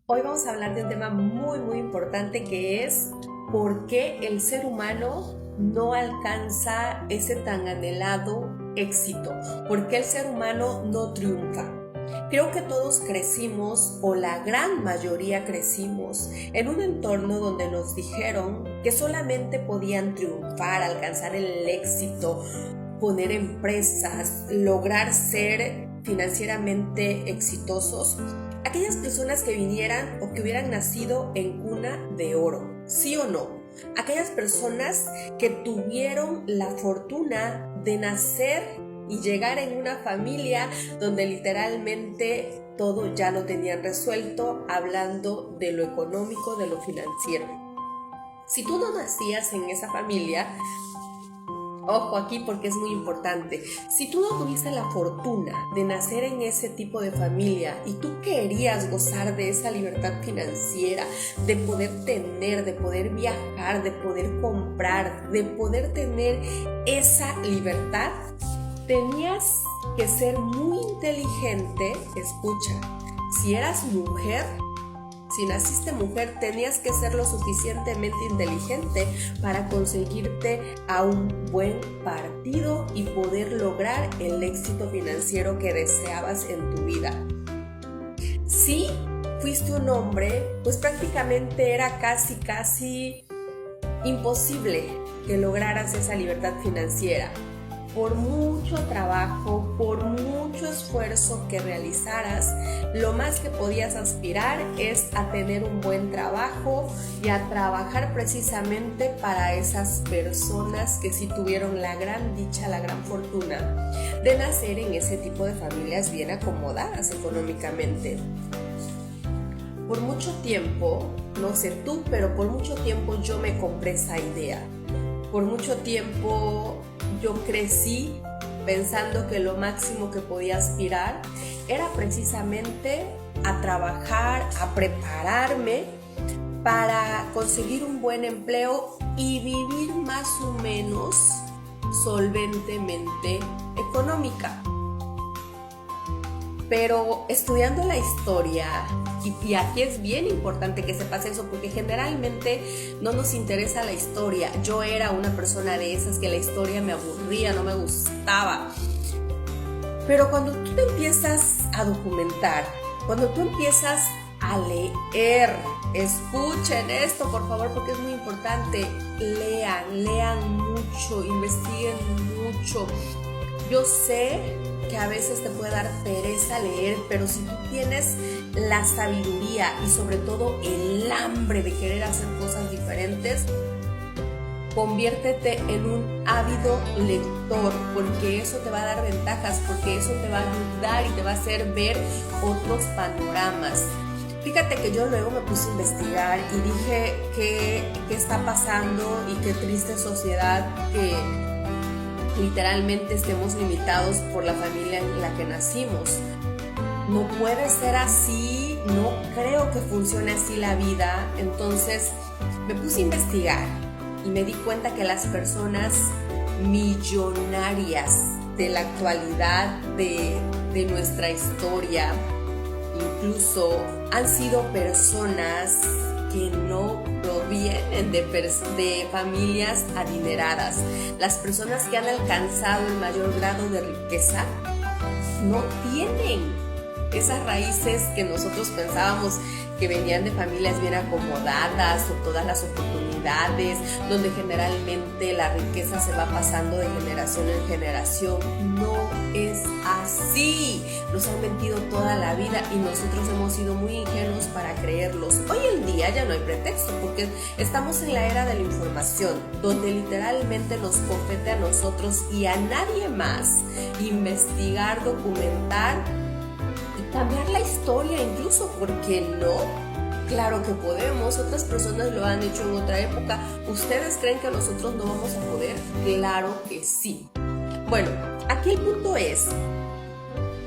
Hoy vamos a hablar de un tema muy importante que es por qué el ser humano no alcanza ese tan anhelado éxito, por qué el ser humano no triunfa. Creo que todos crecimos, o la gran mayoría crecimos, en un entorno donde nos dijeron que solamente podían triunfar, alcanzar el éxito, poner empresas, lograr ser financieramente exitosos, aquellas personas que vinieran o que hubieran nacido en cuna de oro, ¿sí o no? Aquellas personas que tuvieron la fortuna de nacer y llegar en una familia donde literalmente todo ya lo tenían resuelto, hablando de lo económico, de lo financiero. Si tú no nacías en esa familia, ojo aquí porque es muy importante. Si tú no tuviste la fortuna de nacer en ese tipo de familia y tú querías gozar de esa libertad financiera, de poder tener, de poder viajar, de poder comprar, de poder tener esa libertad, tenías que ser muy inteligente. Escucha, si eras mujer, si naciste mujer, tenías que ser lo suficientemente inteligente para conseguirte a un buen partido y poder lograr el éxito financiero que deseabas en tu vida. Si fuiste un hombre, pues prácticamente era casi imposible que lograras esa libertad financiera. Por mucho trabajo, por mucho esfuerzo que realizaras, lo más que podías aspirar es a tener un buen trabajo y a trabajar precisamente para esas personas que sí tuvieron la gran dicha, la gran fortuna de nacer en ese tipo de familias bien acomodadas económicamente. Por mucho tiempo, no sé tú, pero por mucho tiempo yo me compré esa idea. Por mucho tiempo yo crecí pensando que lo máximo que podía aspirar era precisamente a trabajar, a prepararme para conseguir un buen empleo y vivir más o menos solventemente económica. Pero estudiando la historia, y aquí es bien importante que sepas eso, porque generalmente no nos interesa la historia. Yo era una persona de esas que la historia me aburría, no me gustaba. Pero cuando tú te empiezas a documentar, cuando tú empiezas a leer, escuchen esto por favor porque es muy importante, lean mucho, investiguen mucho. Yo sé que a veces te puede dar pereza leer, pero si tú tienes la sabiduría y sobre todo el hambre de querer hacer cosas diferentes, conviértete en un ávido lector, porque eso te va a dar ventajas, porque eso te va a ayudar y te va a hacer ver otros panoramas. Fíjate que yo luego me puse a investigar y dije qué está pasando y qué triste sociedad que literalmente estemos limitados por la familia en la que nacimos. No puede ser así, no creo que funcione así la vida. Entonces me puse a investigar y me di cuenta que las personas millonarias de la actualidad, de nuestra historia, incluso han sido personas que no provienen de familias adineradas. Las personas que han alcanzado el mayor grado de riqueza no tienen esas raíces que nosotros pensábamos que venían de familias bien acomodadas o todas las oportunidades, donde generalmente la riqueza se va pasando de generación en generación. No es así. Nos han mentido toda la vida y nosotros hemos sido muy ingenuos para creerlos. Hoy en día ya no hay pretexto porque estamos en la era de la información, donde literalmente nos compete a nosotros y a nadie más investigar, documentar, cambiar la historia incluso, ¿por qué no? Claro que podemos, otras personas lo han hecho en otra época. ¿Ustedes creen que nosotros no vamos a poder? Claro que sí. Bueno, aquí el punto es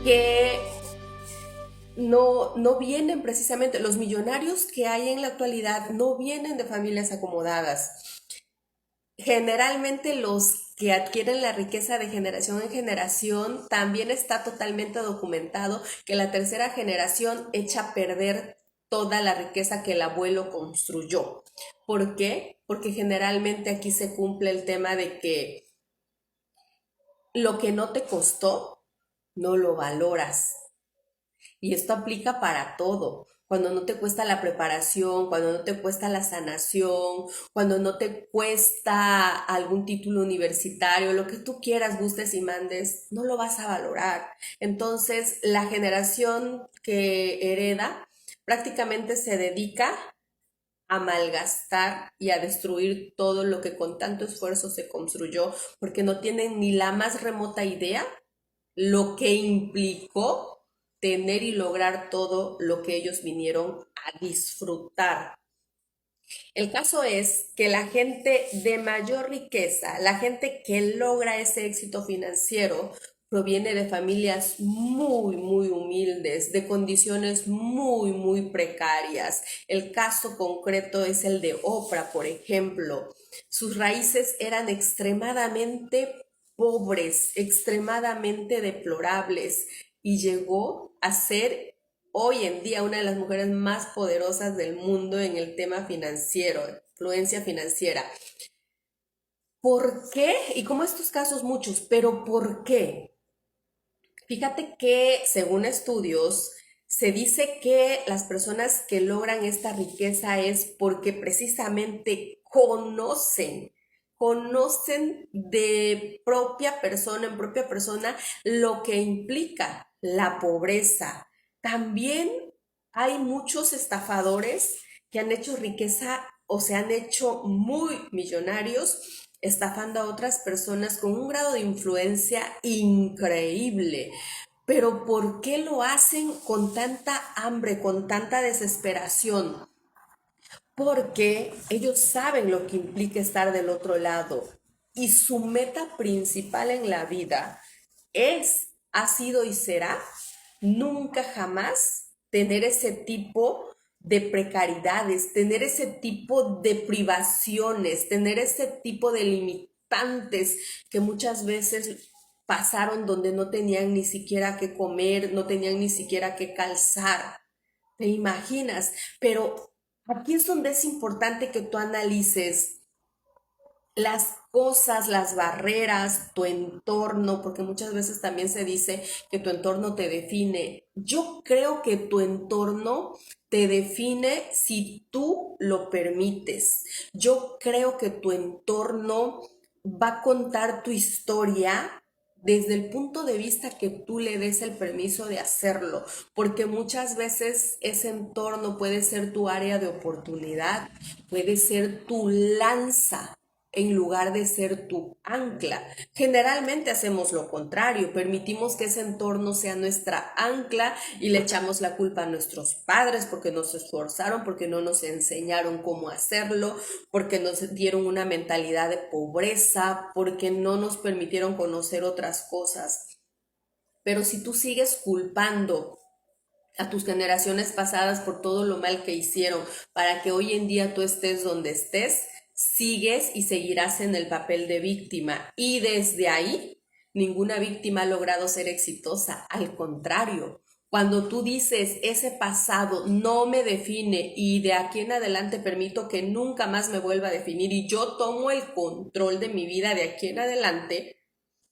que no vienen precisamente, los millonarios que hay en la actualidad no vienen de familias acomodadas. Generalmente los que adquieren la riqueza de generación en generación, también está totalmente documentado que la tercera generación echa a perder toda la riqueza que el abuelo construyó. ¿Por qué? Porque generalmente aquí se cumple el tema de que lo que no te costó, no lo valoras. Y esto aplica para todo. Cuando no te cuesta la preparación, cuando no te cuesta la sanación, cuando no te cuesta algún título universitario, lo que tú quieras, gustes y mandes, no lo vas a valorar. Entonces, la generación que hereda prácticamente se dedica a malgastar y a destruir todo lo que con tanto esfuerzo se construyó, porque no tienen ni la más remota idea lo que implicó tener y lograr todo lo que ellos vinieron a disfrutar. El caso es que la gente de mayor riqueza, la gente que logra ese éxito financiero, proviene de familias muy, muy humildes, de condiciones muy, muy precarias. El caso concreto es el de Oprah, por ejemplo. Sus raíces eran extremadamente pobres, extremadamente deplorables, y llegó a ser hoy en día una de las mujeres más poderosas del mundo en el tema financiero, influencia financiera. ¿Por qué? Y como estos casos muchos, pero ¿por qué? Fíjate que según estudios se dice que las personas que logran esta riqueza es porque precisamente conocen de propia persona en propia persona lo que implica la pobreza. También hay muchos estafadores que han hecho riqueza o se han hecho muy millonarios estafando a otras personas con un grado de influencia increíble. Pero ¿por qué lo hacen con tanta hambre, con tanta desesperación? Porque ellos saben lo que implica estar del otro lado y su meta principal en la vida ha sido y será nunca jamás tener ese tipo de precariedades, tener ese tipo de privaciones, tener ese tipo de limitantes que muchas veces pasaron donde no tenían ni siquiera que comer, no tenían ni siquiera que calzar. ¿Te imaginas? Pero aquí es donde es importante que tú analices las cosas, las barreras, tu entorno, porque muchas veces también se dice que tu entorno te define. Yo creo que tu entorno te define si tú lo permites. Yo creo que tu entorno va a contar tu historia desde el punto de vista que tú le des el permiso de hacerlo, porque muchas veces ese entorno puede ser tu área de oportunidad, puede ser tu lanza en lugar de ser tu ancla. Generalmente hacemos lo contrario, permitimos que ese entorno sea nuestra ancla y le echamos la culpa a nuestros padres porque nos esforzaron, porque no nos enseñaron cómo hacerlo, porque nos dieron una mentalidad de pobreza, porque no nos permitieron conocer otras cosas. Pero si tú sigues culpando a tus generaciones pasadas por todo lo mal que hicieron para que hoy en día tú estés donde estés, sigues y seguirás en el papel de víctima. Y desde ahí, ninguna víctima ha logrado ser exitosa. Al contrario, cuando tú dices ese pasado no me define y de aquí en adelante permito que nunca más me vuelva a definir y yo tomo el control de mi vida de aquí en adelante,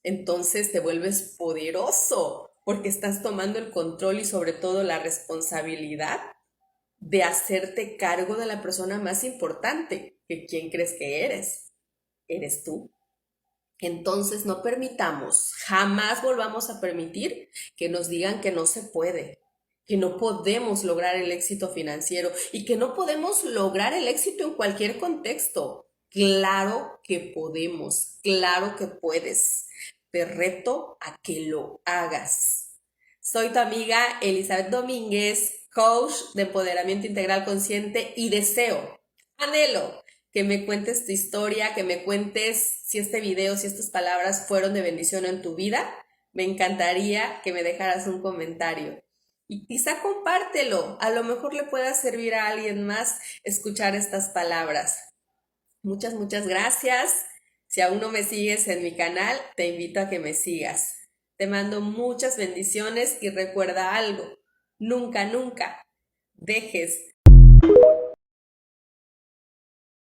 entonces te vuelves poderoso porque estás tomando el control y sobre todo la responsabilidad de hacerte cargo de la persona más importante. ¿Que quién crees que eres? Eres tú. Entonces no permitamos, jamás volvamos a permitir que nos digan que no se puede, que no podemos lograr el éxito financiero y que no podemos lograr el éxito en cualquier contexto. Claro que podemos, claro que puedes. Te reto a que lo hagas. Soy tu amiga Elizabeth Domínguez, coach de empoderamiento integral consciente y anhelo que me cuentes tu historia, que me cuentes si este video, si estas palabras fueron de bendición en tu vida. Me encantaría que me dejaras un comentario. Y quizá compártelo, a lo mejor le pueda servir a alguien más escuchar estas palabras. Muchas, muchas gracias. Si aún no me sigues en mi canal, te invito a que me sigas. Te mando muchas bendiciones y recuerda algo, nunca, nunca dejes